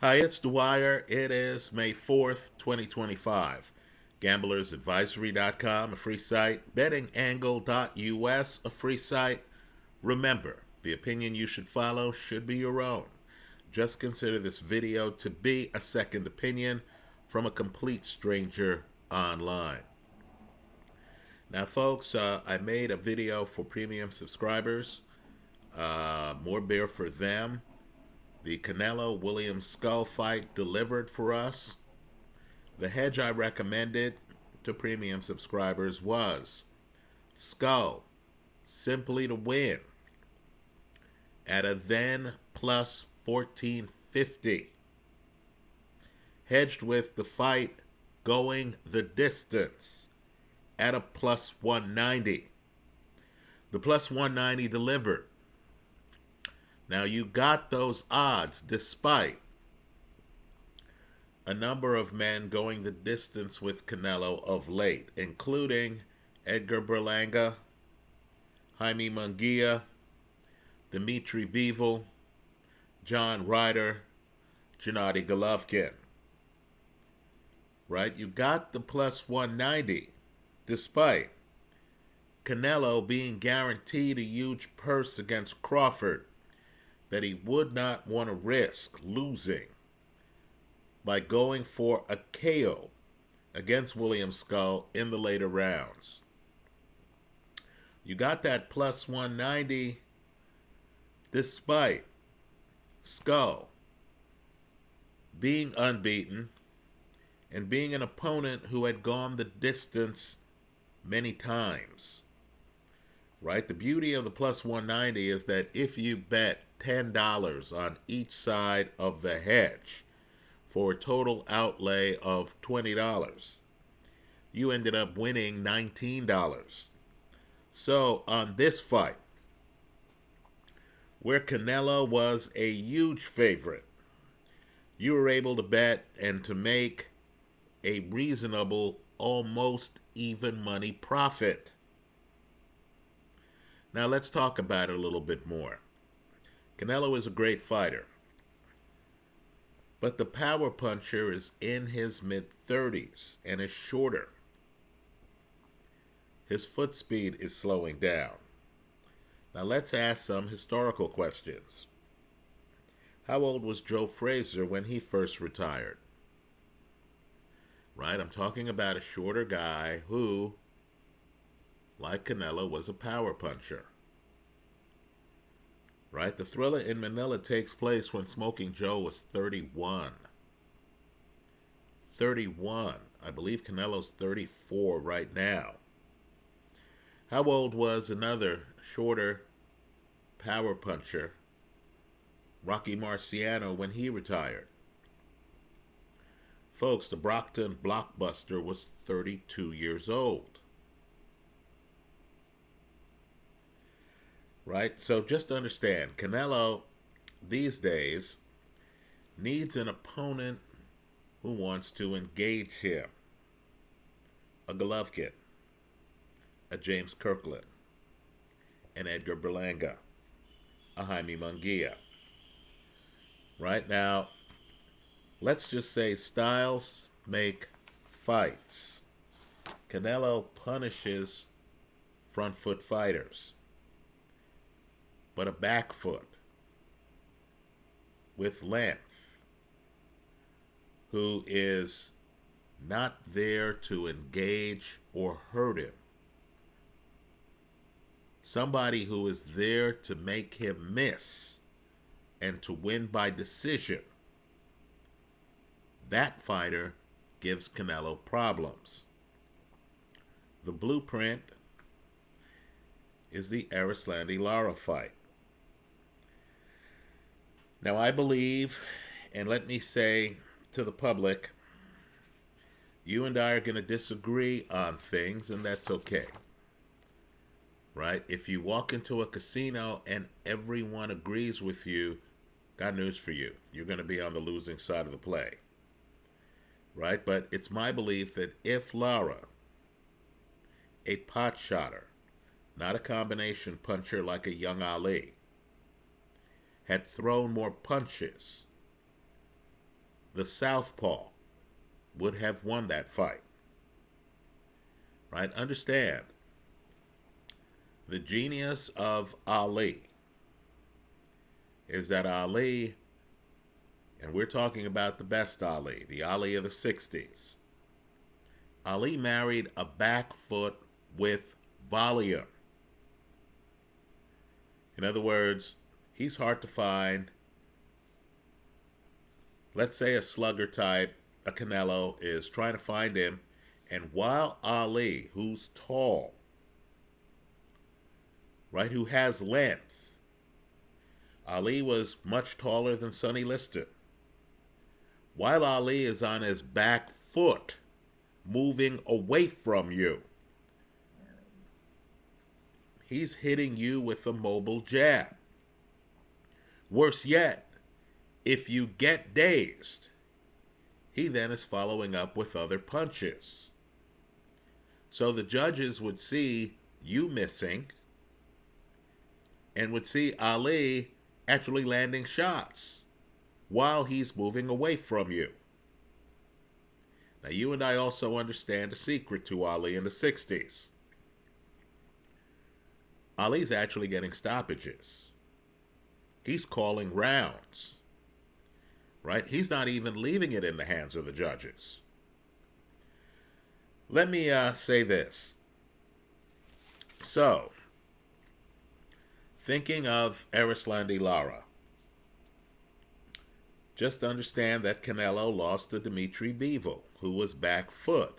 Hi, it's Dwyer. It is May 4th, 2025. GamblersAdvisory.com, a free site. BettingAngle.us, a free site. Remember, the opinion you should follow should be your own. Just consider this video to be a second opinion from a complete stranger online. Now, folks, I made a video for premium subscribers. More beer for them. The Canelo Williams Scull fight delivered for us. The hedge I recommended to premium subscribers was Scull, simply to win, at a then plus 1450. Hedged with the fight going the distance at a plus 190. The plus 190 delivered. Now, you got those odds despite a number of men going the distance with Canelo of late, including Edgar Berlanga, Jaime Munguia, Dmitry Bivol, John Ryder, Gennady Golovkin. Right? You got the plus 190 despite Canelo being guaranteed a huge purse against Crawford that he would not want to risk losing by going for a KO against William Scull in the later rounds. You got that plus 190 despite Scull being unbeaten and being an opponent who had gone the distance many times. Right? The beauty of the plus 190 is that if you bet $10 on each side of the hedge for a total outlay of $20, you ended up winning $19. So on this fight, where Canelo was a huge favorite, you were able to bet and to make a reasonable, almost even money profit. Now let's talk about it a little bit more. Canelo is a great fighter, but the power puncher is in his mid-30s and is shorter. His foot speed is slowing down. Now let's ask some historical questions. How old was Joe Frazier when he first retired? Right, I'm talking about a shorter guy who, like Canelo, was a power puncher. Right? The Thriller in Manila takes place when Smoking Joe was 31. 31. I believe Canelo's 34 right now. How old was another shorter power puncher, Rocky Marciano, when he retired? Folks, the Brockton blockbuster was 32 years old. Right? So just understand, Canelo these days needs an opponent who wants to engage him. A Golovkin, a James Kirkland, an Edgar Berlanga, a Jaime Munguia. Right now, let's just say styles make fights. Canelo punishes front foot fighters, but a back foot with length, who is not there to engage or hurt him. Somebody who is there to make him miss and to win by decision. That fighter gives Canelo problems. The blueprint is the Erislandy Lara fight. Now, I believe, and let me say to the public, you and I are going to disagree on things, and that's okay. Right? If you walk into a casino and everyone agrees with you, got news for you. You're going to be on the losing side of the play. Right? But it's my belief that if Lara, a pot shotter, not a combination puncher like a young Ali, had thrown more punches, the southpaw would have won that fight. Right? Understand, the genius of Ali is that Ali, and we're talking about the best Ali, the Ali of the 60s, Ali married a back foot with volume. In other words, he's hard to find. Let's say a slugger type, a Canelo, is trying to find him, and while Ali, who's tall, right, who has length, Ali was much taller than Sonny Liston. While Ali is on his back foot, moving away from you, he's hitting you with a mobile jab. Worse yet, if you get dazed, he then is following up with other punches. So the judges would see you missing and would see Ali actually landing shots while he's moving away from you. Now, you and I also understand a secret to Ali in the 60s. Ali's actually getting stoppages. He's calling rounds. Right? He's not even leaving it in the hands of the judges. Let me say this. So, thinking of Erislandy Lara, just understand that Canelo lost to Dimitri Bivol, who was back foot.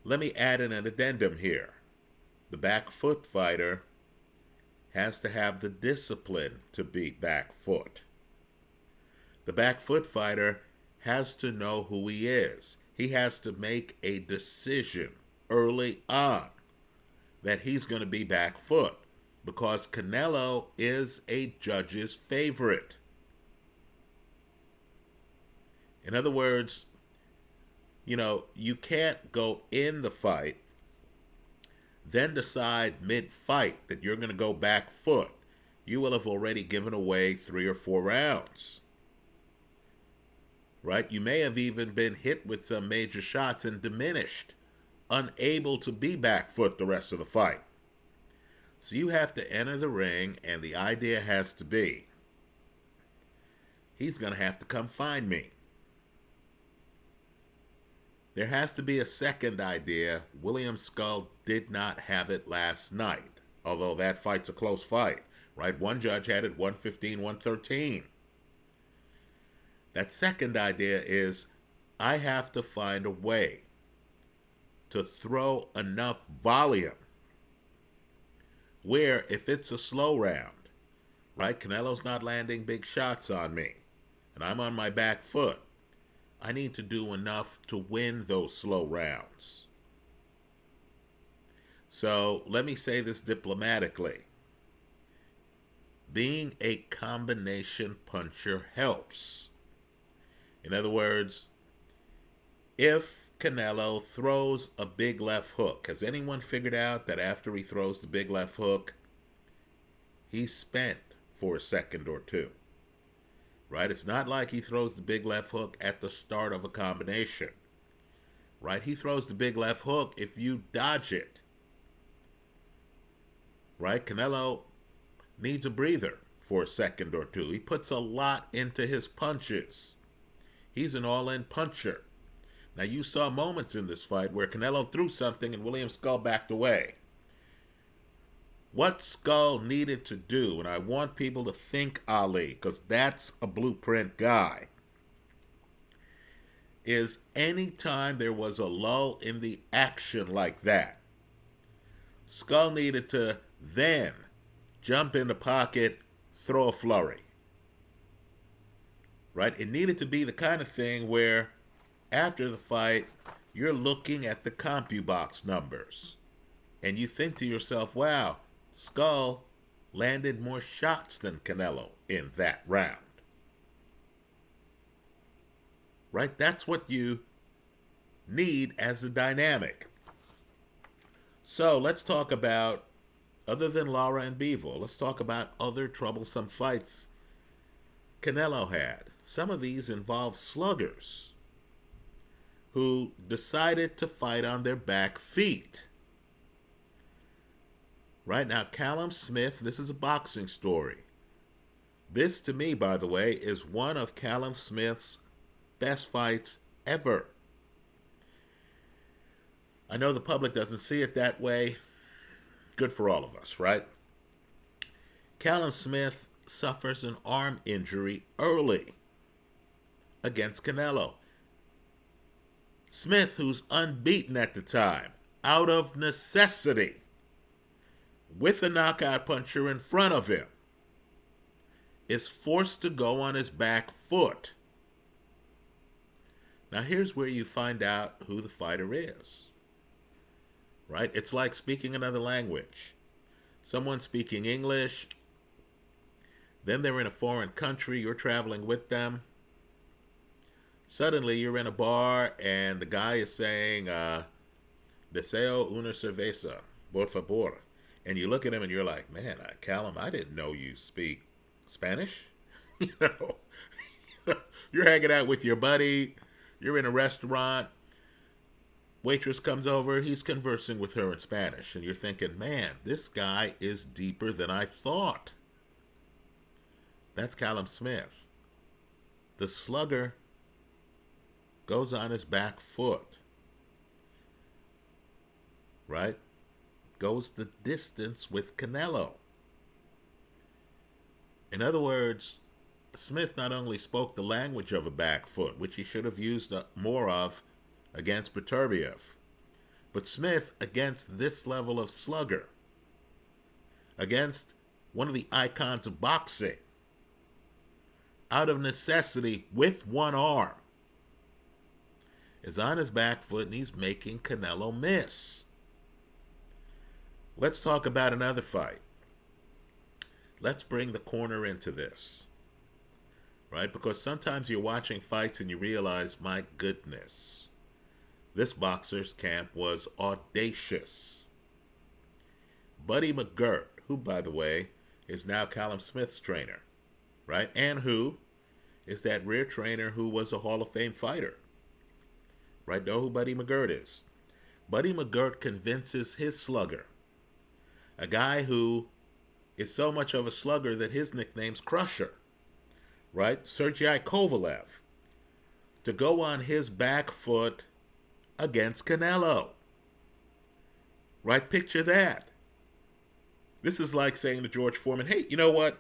Let me add an addendum here. The back foot fighter has to have the discipline to beat back foot. The back foot fighter has to know who he is. He has to make a decision early on that he's going to be back foot, because Canelo is a judge's favorite. In other words, you can't go in the fight, then decide mid-fight that you're going to go back foot. You will have already given away 3 or 4 rounds. Right? You may have even been hit with some major shots and diminished, unable to be back foot the rest of the fight. So you have to enter the ring, and the idea has to be, he's going to have to come find me. There has to be a second idea. William Scull did not have it last night, although that fight's a close fight, right? One judge had it 115, 113. That second idea is, I have to find a way to throw enough volume where, if it's a slow round, right, Canelo's not landing big shots on me, and I'm on my back foot, I need to do enough to win those slow rounds. So let me say this diplomatically. Being a combination puncher helps. In other words, if Canelo throws a big left hook, has anyone figured out that after he throws the big left hook, he's spent for a second or two? Right? It's not like he throws the big left hook at the start of a combination. Right? He throws the big left hook if you dodge it. Right? Canelo needs a breather for a second or two. He puts a lot into his punches. He's an all-in puncher. Now, you saw moments in this fight where Canelo threw something and William Scull backed away. What Scull needed to do, and I want people to think Ali, because that's a blueprint guy, is anytime there was a lull in the action like that, Scull needed to then jump in the pocket, throw a flurry. Right? It needed to be the kind of thing where after the fight, you're looking at the CompuBox numbers, and you think to yourself, wow, Scull landed more shots than Canelo in that round. Right? That's what you need as a dynamic. So let's talk about, other than Lara and Bivol, let's talk about other troublesome fights Canelo had. Some of these involve sluggers who decided to fight on their back feet. Right now, Callum Smith, this is a boxing story. This, to me, by the way, is one of Callum Smith's best fights ever. I know the public doesn't see it that way. Good for all of us, right? Callum Smith suffers an arm injury early against Canelo. Smith, who's unbeaten at the time, out of necessity, with a knockout puncher in front of him, is forced to go on his back foot. Now here's where you find out who the fighter is. Right? It's like speaking another language. Someone speaking English, then they're in a foreign country, you're traveling with them. Suddenly you're in a bar and the guy is saying, Deseo una cerveza, por favor. And you look at him and you're like, man, Callum, I didn't know you speak Spanish. You're hanging out with your buddy, you're in a restaurant, waitress comes over, he's conversing with her in Spanish, and you're thinking, man, this guy is deeper than I thought. That's Callum Smith. The slugger goes on his back foot, right? Goes the distance with Canelo. In other words, Smith not only spoke the language of a back foot, which he should have used more of against Beterbiev, but Smith, against this level of slugger, against one of the icons of boxing, out of necessity with one arm, is on his back foot and he's making Canelo miss. Let's talk about another fight. Let's bring the corner into this, right? Because sometimes you're watching fights and you realize, my goodness, this boxer's camp was audacious. Buddy McGirt, who, by the way, is now Callum Smith's trainer, right? And who is that rear trainer who was a Hall of Fame fighter, right? Know who Buddy McGirt is? Buddy McGirt convinces his slugger, a guy who is so much of a slugger that his nickname's Crusher, right? Sergei Kovalev, to go on his back foot against Canelo. Right? Picture that. This is like saying to George Foreman, hey, you know what?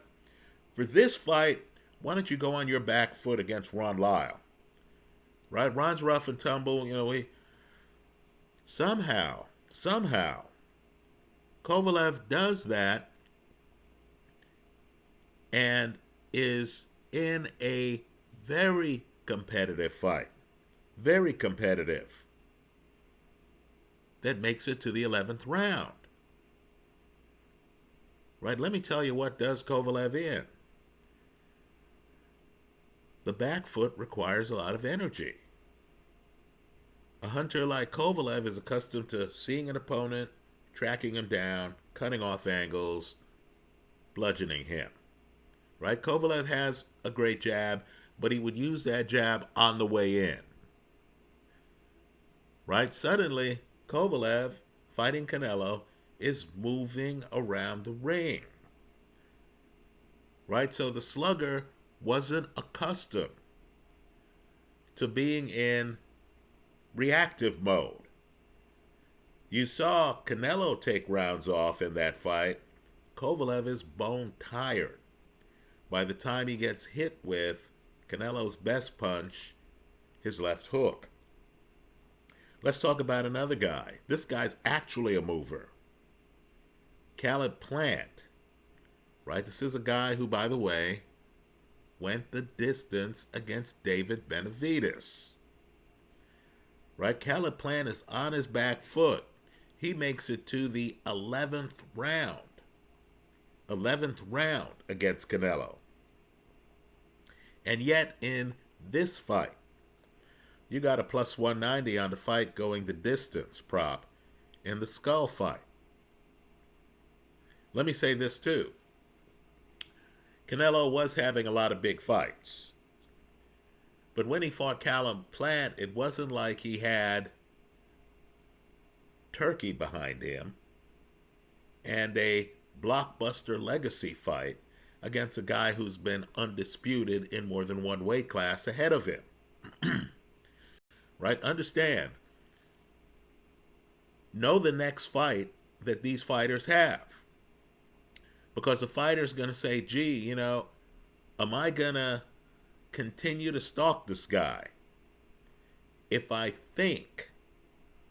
For this fight, why don't you go on your back foot against Ron Lyle? Right? Ron's rough and tumble, somehow, Kovalev does that and is in a very competitive fight. Very competitive. That makes it to the 11th round. Right, let me tell you what does Kovalev in. The back foot requires a lot of energy. A hunter like Kovalev is accustomed to seeing an opponent, tracking him down, cutting off angles, bludgeoning him. Right? Kovalev has a great jab, but he would use that jab on the way in. Right? Suddenly, Kovalev, fighting Canelo, is moving around the ring. Right? So the slugger wasn't accustomed to being in reactive mode. You saw Canelo take rounds off in that fight. Kovalev is bone tired by the time he gets hit with Canelo's best punch, his left hook. Let's talk about another guy. This guy's actually a mover. Caleb Plant. Right? This is a guy who, by the way, went the distance against David Benavidez. Right? Caleb Plant is on his back foot. He makes it to the 11th round. 11th round against Canelo. And yet in this fight, you got a plus 190 on the fight going the distance prop in the Scull fight. Let me say this too. Canelo was having a lot of big fights. But when he fought Callum Plant, it wasn't like he had Turkey behind him and a blockbuster legacy fight against a guy who's been undisputed in more than one weight class ahead of him. Right? Understand. Know the next fight that these fighters have. Because the fighter's going to say, gee, am I going to continue to stalk this guy if I think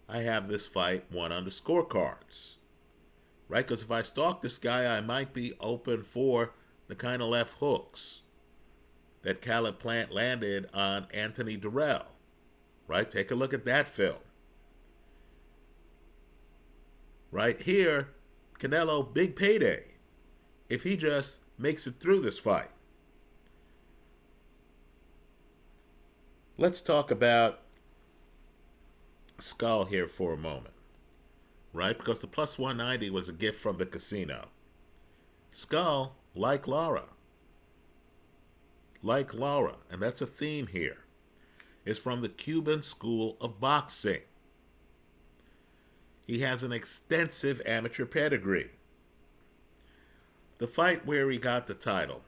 I have this fight won on the scorecards? Right? Because if I stalk this guy, I might be open for the kind of left hooks that Caleb Plant landed on Anthony Durrell. Right? Take a look at that film. Right here, Canelo, big payday if he just makes it through this fight. Let's talk about Scull here for a moment. Right? Because the plus 190 was a gift from the casino. Scull, like Laura, and that's a theme here, is from the Cuban school of boxing. He has an extensive amateur pedigree. The fight where he got the title,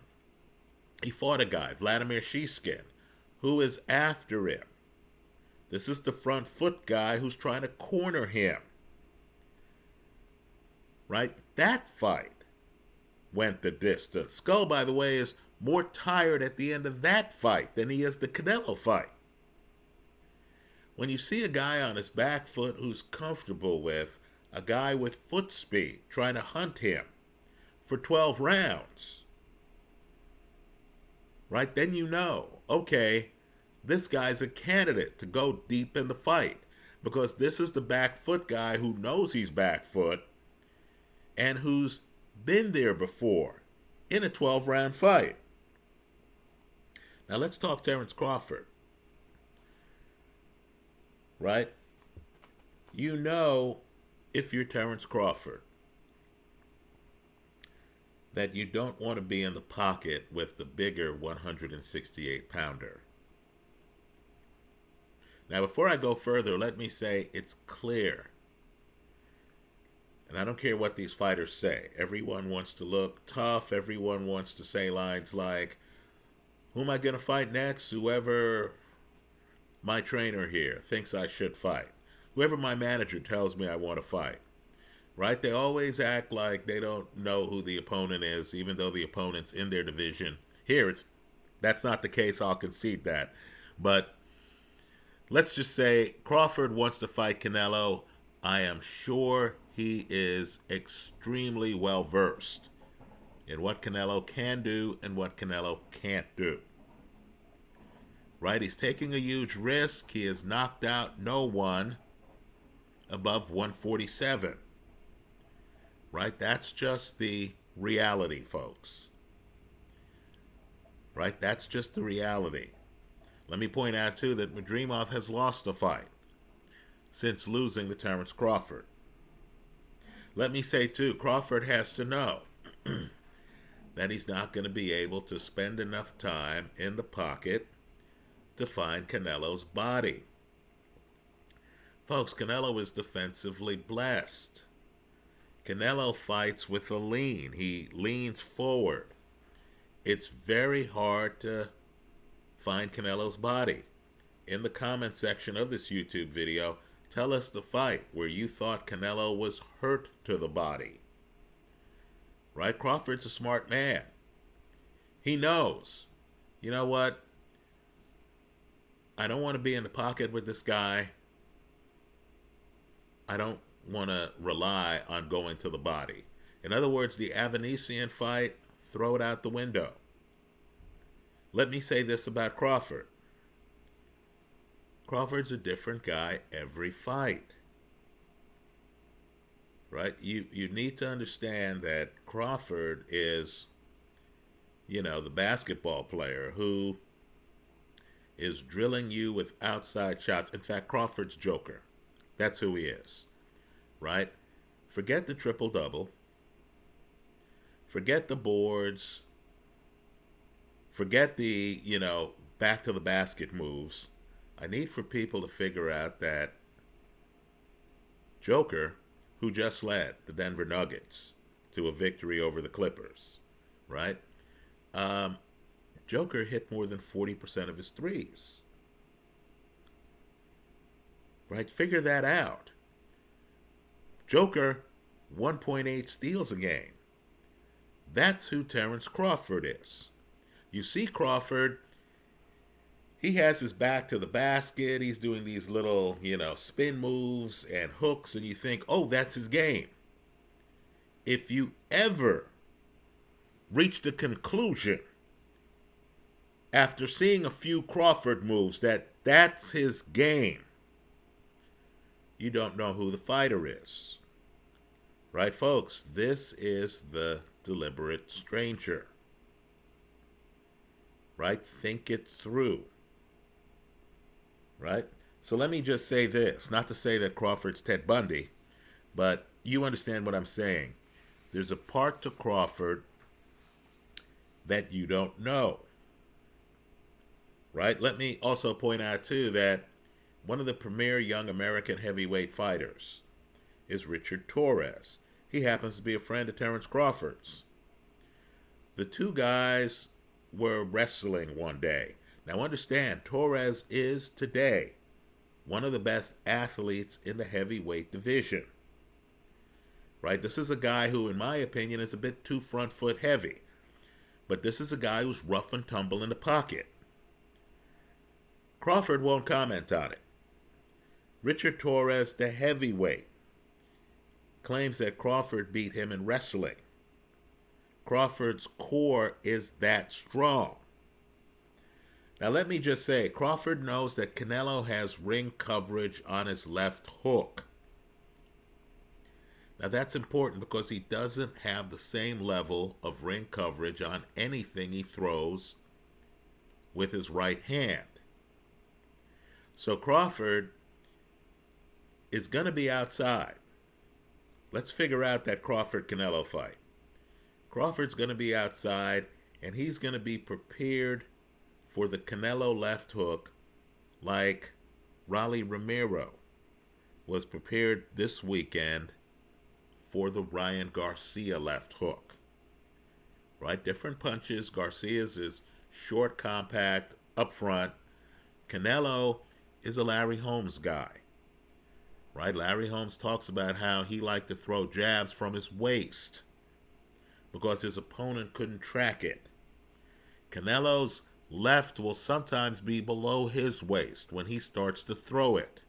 he fought a guy, Vladimir Shishkin, who is after him. This is the front foot guy who's trying to corner him. Right? That fight went the distance. Scull, by the way, is more tired at the end of that fight than he is the Canelo fight. When you see a guy on his back foot who's comfortable with a guy with foot speed trying to hunt him for 12 rounds, right, then you know, okay, this guy's a candidate to go deep in the fight, because this is the back foot guy who knows he's back foot and who's been there before in a 12-round fight. Now let's talk Terence Crawford. Right? You know, if you're Terence Crawford, that you don't want to be in the pocket with the bigger 168-pounder. Now, before I go further, let me say it's clear, and I don't care what these fighters say. Everyone wants to look tough. Everyone wants to say lines like, who am I going to fight next? Whoever my trainer here thinks I should fight. Whoever my manager tells me I want to fight. Right? They always act like they don't know who the opponent is, even though the opponent's in their division. Here, that's not the case. I'll concede that. But let's just say Crawford wants to fight Canelo. I am sure he is extremely well versed in what Canelo can do and what Canelo can't do. Right? He's taking a huge risk. He has knocked out no one above 147. Right? That's just the reality, folks. Right? That's just the reality. Let me point out, too, that Madrimov has lost a fight since losing to Terence Crawford. Let me say, too, Crawford has to know that he's not going to be able to spend enough time in the pocket to find Canelo's body. Folks, Canelo is defensively blessed. Canelo fights with a lean. He leans forward. It's very hard to find Canelo's body. In the comment section of this YouTube video, tell us the fight where you thought Canelo was hurt to the body. Right? Crawford's a smart man. He knows, you know what? I don't want to be in the pocket with this guy. I don't want to rely on going to the body. In other words, the Avanesian fight, throw it out the window. Let me say this about Crawford. Crawford's a different guy every fight. Right? You need to understand that Crawford is, the basketball player who is drilling you with outside shots. In fact, Crawford's Joker. That's who he is. Right? Forget the triple-double. Forget the boards. Forget the, back to the basket moves, I need for people to figure out that Joker, who just led the Denver Nuggets to a victory over the Clippers, right? Um, Joker hit more than 40% of his threes, right? Figure that out. Joker, 1.8 steals a game. That's who Terrence Crawford is. You see Crawford, he has his back to the basket. He's doing these little, spin moves and hooks, and you think, oh, that's his game. If you ever reach the conclusion after seeing a few Crawford moves that that's his game, you don't know who the fighter is. Right, folks? This is the deliberate stranger. Right? Think it through. Right? So let me just say this. Not to say that Crawford's Ted Bundy, but you understand what I'm saying. There's a part to Crawford that you don't know. Right? Let me also point out, too, that one of the premier young American heavyweight fighters is Richard Torres. He happens to be a friend of Terrence Crawford's. The two guys were wrestling one day. Now understand, Torres is today one of the best athletes in the heavyweight division. Right? This is a guy who, in my opinion, is a bit too front foot heavy. But this is a guy who's rough and tumble in the pocket. Crawford won't comment on it. Richard Torres, the heavyweight, claims that Crawford beat him in wrestling. Crawford's core is that strong. Now let me just say, Crawford knows that Canelo has ring coverage on his left hook. Now that's important because he doesn't have the same level of ring coverage on anything he throws with his right hand. So Crawford is going to be outside. Let's figure out that Crawford-Canelo fight. Crawford's going to be outside, and he's going to be prepared for the Canelo left hook like Rolly Romero was prepared this weekend for the Ryan Garcia left hook. Right? Different punches. Garcia's is short, compact, up front. Canelo is a Larry Holmes guy. Right? Larry Holmes talks about how he liked to throw jabs from his waist because his opponent couldn't track it. Canelo's left will sometimes be below his waist when he starts to throw it.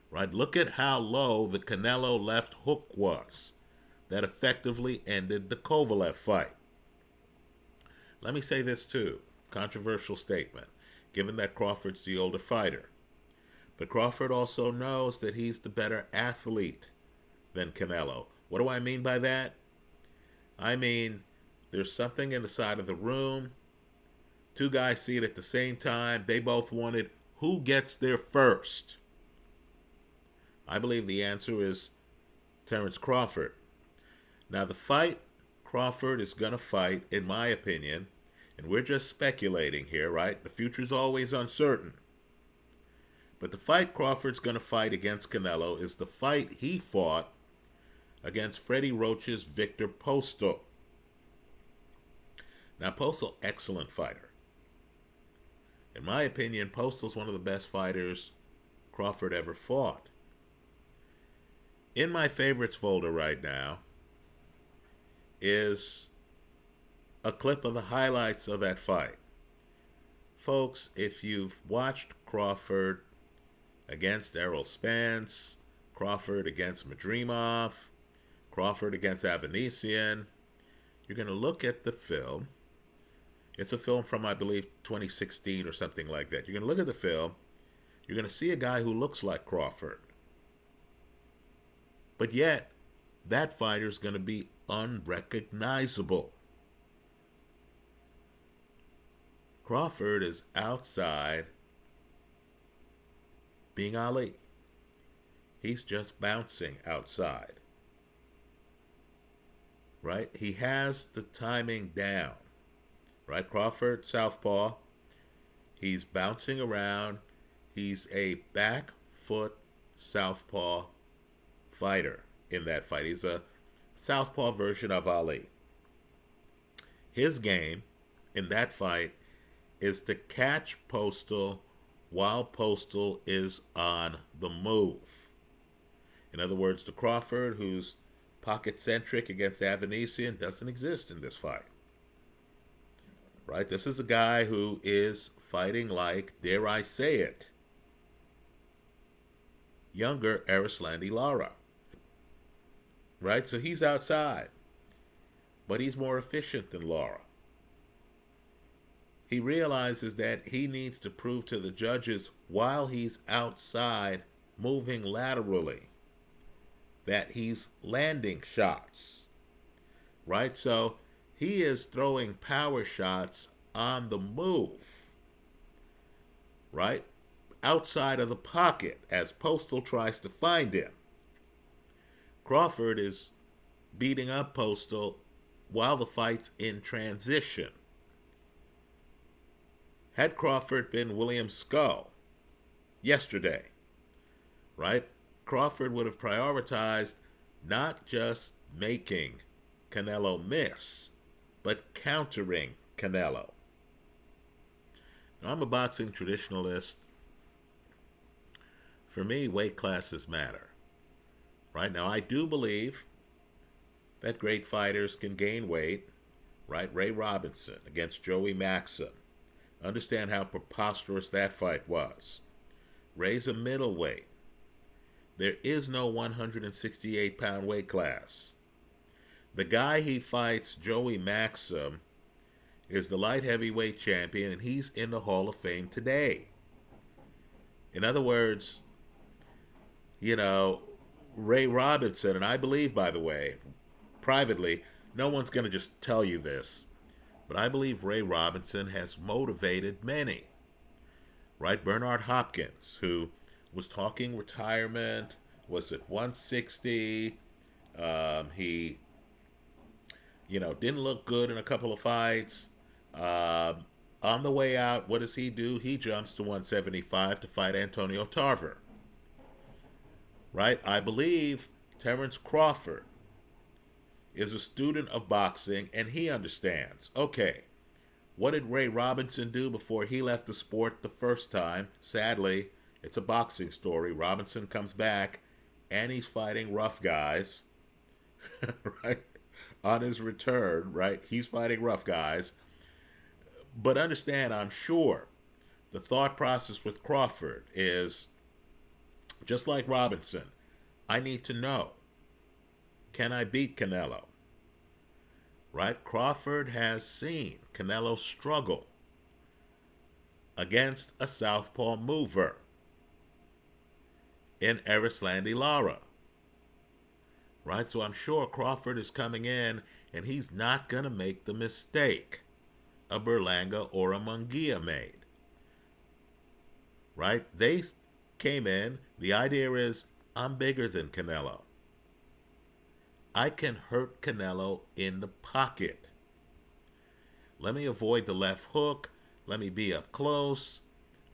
Right? Look at how low the Canelo left hook was. That effectively ended the Kovalev fight. Let me say this too. Controversial statement, given that Crawford's the older fighter. But Crawford also knows that he's the better athlete than Canelo. What do I mean by that? I mean, there's something in the side of the room. Two guys see it at the same time. They both wanted who gets there first. I believe the answer is Terrence Crawford. Now, the fight Crawford is going to fight, in my opinion, and we're just speculating here, right? The future's always uncertain. But the fight Crawford's going to fight against Canelo is the fight he fought against Freddie Roach's Victor Postol. Now, Postol, excellent fighter. In my opinion, Postol's one of the best fighters Crawford ever fought. In my favorites folder right now is a clip of the highlights of that fight. Folks, if you've watched Crawford against Errol Spence, Crawford against Madrimov, Crawford against Avanesian, you're going to look at the film. It's a film from, I believe, 2016 or something like that. You're going to look at the film. You're going to see a guy who looks like Crawford. But yet, that fighter's going to be unrecognizable. Crawford is outside being Ali. He's just bouncing outside. Right? He has the timing down. Right? Crawford, southpaw. He's bouncing around. He's a back foot southpaw fighter in that fight. He's a southpaw version of Ali. His game in that fight is to catch Postal while Postal is on the move. In other words, the Crawford, who's pocket-centric against Avanesian, doesn't exist in this fight. Right? This is a guy who is fighting like, dare I say it, younger Erislandy Lara. Right? So he's outside. But he's more efficient than Lara. He realizes that he needs to prove to the judges while he's outside moving laterally that he's landing shots. Right? So he is throwing power shots on the move. Right? Outside of the pocket as Postal tries to find him. Crawford is beating up Postal while the fight's in transition. Had Crawford been William Scull yesterday, right, Crawford would have prioritized not just making Canelo miss, but countering Canelo. Now, I'm a boxing traditionalist. For me, weight classes matter. Right now, I do believe that great fighters can gain weight. Right, Ray Robinson against Joey Maxim. Understand how preposterous that fight was. Ray's a middleweight. There is no 168-pound weight class. The guy he fights, Joey Maxim, is the light heavyweight champion, and he's in the Hall of Fame today. In other words, you know, Ray Robinson, and I believe, by the way, privately, no one's going to just tell you this, but I believe Ray Robinson has motivated many. Right? Bernard Hopkins, who was talking retirement, was at 160. He, didn't look good in a couple of fights. On the way out, what does he do? He jumps to 175 to fight Antonio Tarver. Right? I believe Terence Crawford is a student of boxing, and he understands, okay, what did Ray Robinson do before he left the sport the first time? Sadly, it's a boxing story. Robinson comes back, and he's fighting rough guys, right? On his return, right? He's fighting rough guys. But understand, I'm sure, the thought process with Crawford is, just like Robinson, I need to know, can I beat Canelo? Right? Crawford has seen Canelo struggle against a southpaw mover in Erislandy Lara. Right? So I'm sure Crawford is coming in and he's not going to make the mistake a Berlanga or a Munguia made. Right? They came in. The idea is, I'm bigger than Canelo. I can hurt Canelo in the pocket. Let me avoid the left hook. Let me be up close.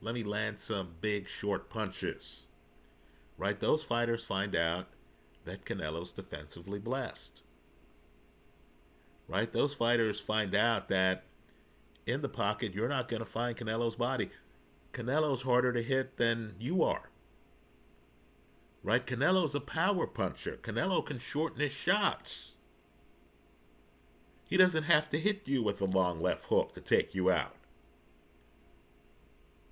Let me land some big short punches. Right? Those fighters find out that Canelo's defensively blessed. Right? Those fighters find out that in the pocket, you're not going to find Canelo's body. Canelo's harder to hit than you are. Right? Canelo's a power puncher. Canelo can shorten his shots. He doesn't have to hit you with a long left hook to take you out.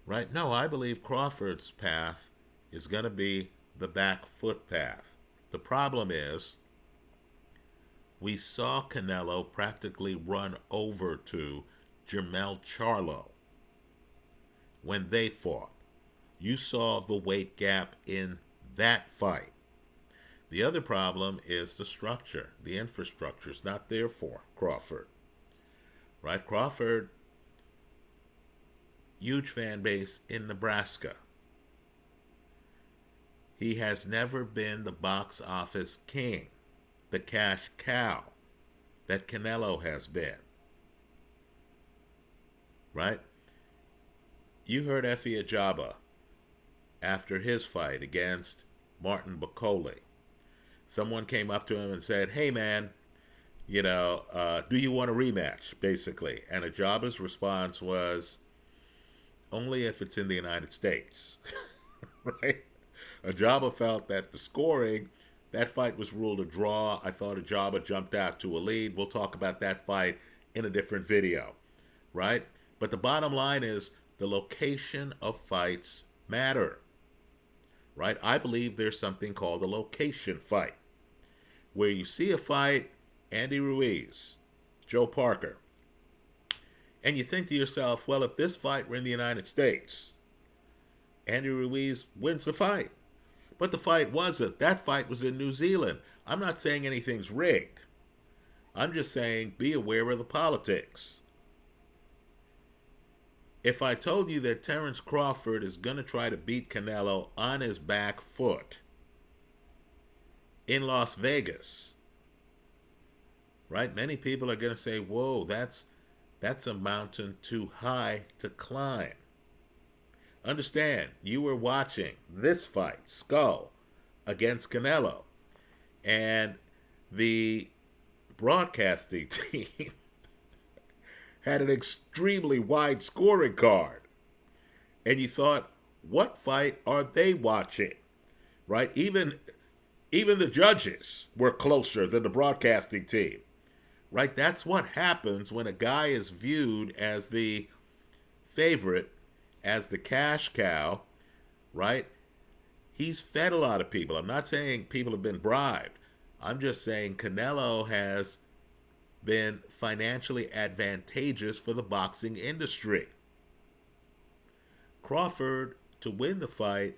Right? No, I believe Crawford's path is going to be the back foot path. The problem is, we saw Canelo practically run over to Jermell Charlo when they fought. You saw the weight gap in that fight. The other problem is the structure. The infrastructure is not there for Crawford. Right? Crawford, huge fan base in Nebraska. He has never been the box office king, the cash cow that Canelo has been. Right? You heard Effie Ajaba after his fight against Martin Bacoli. Someone came up to him and said, "Hey, man, do you want a rematch?" Basically. And Ajaba's response was, "Only if it's in the United States." Right? Ajaba felt that the scoring, that fight was ruled a draw. I thought Ajaba jumped out to a lead. We'll talk about that fight in a different video, right? But the bottom line is the location of fights matter, right? I believe there's something called a location fight, where you see a fight, Andy Ruiz, Joe Parker, and you think to yourself, well, if this fight were in the United States, Andy Ruiz wins the fight. But the fight wasn't. That fight was in New Zealand. I'm not saying anything's rigged. I'm just saying be aware of the politics. If I told you that Terence Crawford is going to try to beat Canelo on his back foot in Las Vegas, right? Many people are going to say, whoa, that's a mountain too high to climb. Understand, you were watching this fight, Scull against Canelo, and the broadcasting team had an extremely wide scoring card. And you thought, what fight are they watching? Right? Even the judges were closer than the broadcasting team. Right? That's what happens when a guy is viewed as the favorite, as the cash cow, right? He's fed a lot of people. I'm not saying people have been bribed. I'm just saying Canelo has been financially advantageous for the boxing industry. Crawford, to win the fight,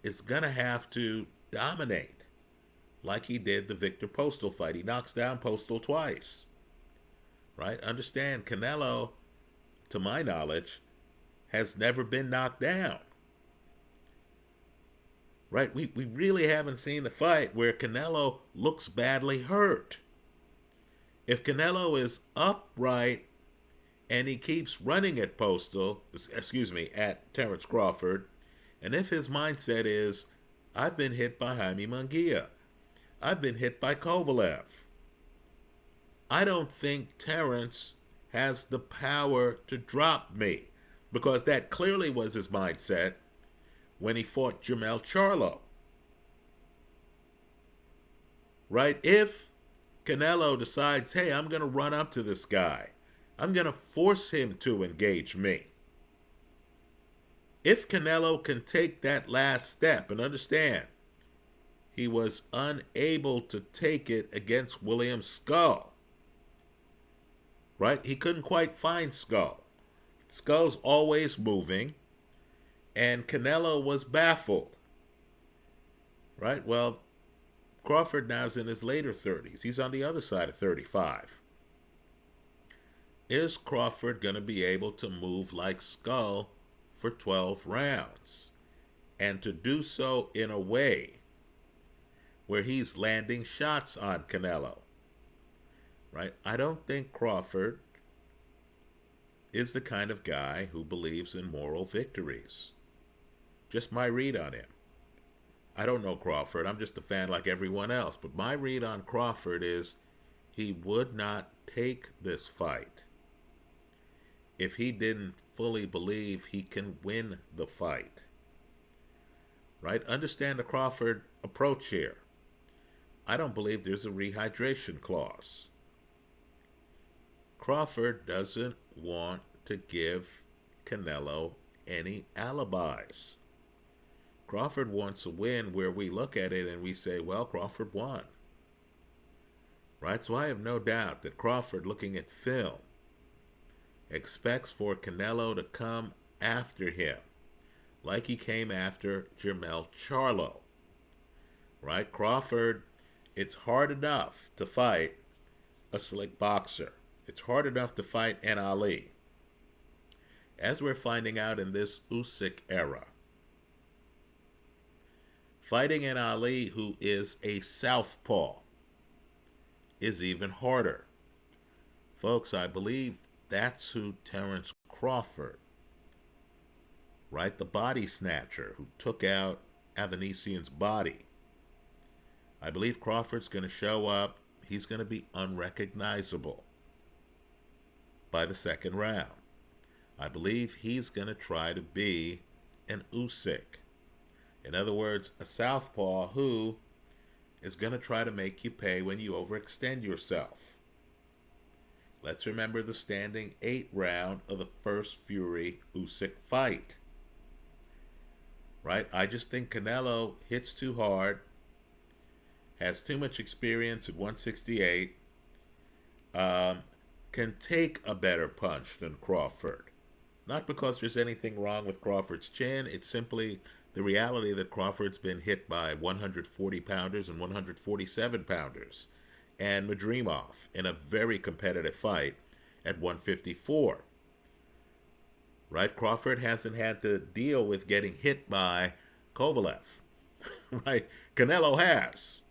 is going to have to dominate like he did the Victor Postal fight. He knocks down Postal twice, right? Understand, Canelo, to my knowledge, has never been knocked down. Right? We really haven't seen the fight where Canelo looks badly hurt. If Canelo is upright and he keeps running at at Terence Crawford, and if his mindset is, I've been hit by Jaime Munguia, I've been hit by Kovalev, I don't think Terence has the power to drop me, because that clearly was his mindset when he fought Jermell Charlo. Right? If Canelo decides, hey, I'm going to run up to this guy, I'm going to force him to engage me. If Canelo can take that last step, and understand, he was unable to take it against William Scull. Right? He couldn't quite find Scull. Scull's always moving, and Canelo was baffled. Right? Well, Crawford now is in his later 30s. He's on the other side of 35. Is Crawford going to be able to move like Scull for 12 rounds? And to do so in a way where he's landing shots on Canelo? Right? I don't think Crawford is the kind of guy who believes in moral victories. Just my read on him. I don't know Crawford. I'm just a fan like everyone else. But my read on Crawford is he would not take this fight if he didn't fully believe he can win the fight. Right? Understand the Crawford approach here. I don't believe there's a rehydration clause. Crawford doesn't want to give Canelo any alibis. Crawford wants a win where we look at it and we say, well, Crawford won. Right? So I have no doubt that Crawford, looking at film, expects for Canelo to come after him like he came after Jermell Charlo. Right? Crawford, it's hard enough to fight a slick boxer. It's hard enough to fight an Ali. As we're finding out in this Usyk era, fighting an Ali who is a southpaw is even harder. Folks, I believe that's who Terence Crawford right? The body snatcher who took out Avanesian's body. I believe Crawford's going to show up. He's going to be unrecognizable by the second round. I believe he's going to try to be an Usyk. In other words, a southpaw who is going to try to make you pay when you overextend yourself. Let's remember the standing 8 round of the first Fury Usyk fight. Right? I just think Canelo hits too hard, has too much experience at 168, can take a better punch than Crawford. Not because there's anything wrong with Crawford's chin, it's simply the reality that Crawford's been hit by 140-pounders and 147-pounders, and Madrimov in a very competitive fight at 154. Right? Crawford hasn't had to deal with getting hit by Kovalev. Right? Canelo has.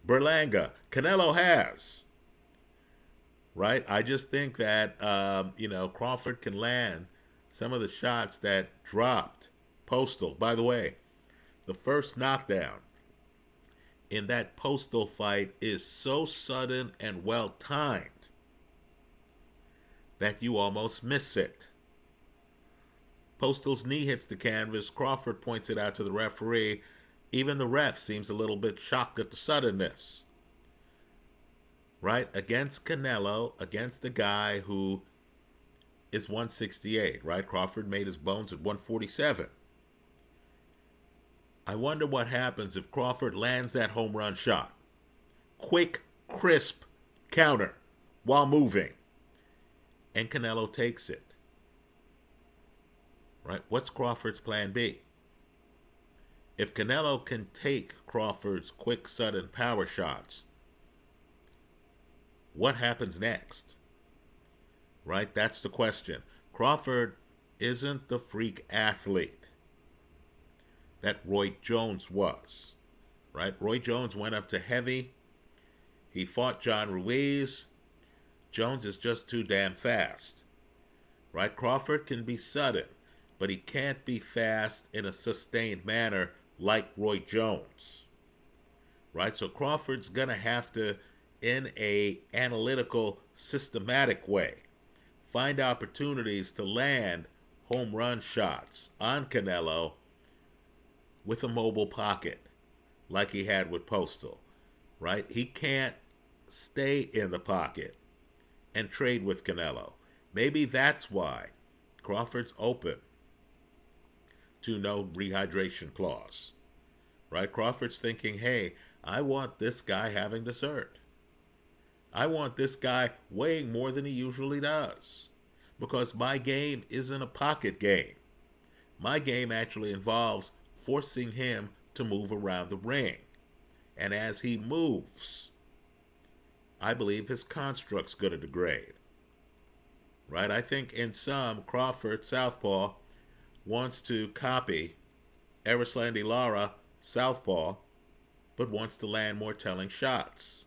Berlanga, Canelo has. Right? I just think that, Crawford can land some of the shots that dropped Postal. By the way, the first knockdown in that Postal fight is so sudden and well timed that you almost miss it. Postal's knee hits the canvas. Crawford points it out to the referee. Even the ref seems a little bit shocked at the suddenness. Right? Against Canelo, against the guy who is 168, right? Crawford made his bones at 147. I wonder what happens if Crawford lands that home run shot. Quick, crisp counter while moving. And Canelo takes it. Right? What's Crawford's plan B? If Canelo can take Crawford's quick, sudden power shots, what happens next? Right? That's the question. Crawford isn't the freak athlete that Roy Jones was. Right? Roy Jones went up to heavy. He fought John Ruiz. Jones is just too damn fast. Right? Crawford can be sudden, but he can't be fast in a sustained manner like Roy Jones. Right? So Crawford's going to have to, in a analytical, systematic way, find opportunities to land home run shots on Canelo with a mobile pocket like he had with Postal. Right? He can't stay in the pocket and trade with Canelo. Maybe that's why Crawford's open to no rehydration clause. Right? Crawford's thinking, hey, I want this guy having dessert. I want this guy weighing more than he usually does. Because my game isn't a pocket game. My game actually involves forcing him to move around the ring. And as he moves, I believe his construct's going to degrade. Right? I think in some, Crawford, southpaw, wants to copy Erislandy Lara, southpaw, but wants to land more telling shots.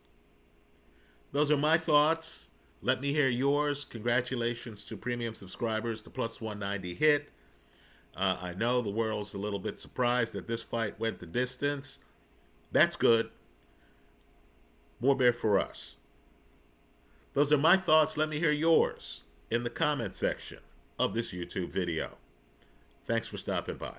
Those are my thoughts. Let me hear yours. Congratulations to premium subscribers to plus 190 hit. I know the world's a little bit surprised that this fight went the distance. That's good. More beer for us. Those are my thoughts. Let me hear yours in the comment section of this YouTube video. Thanks for stopping by.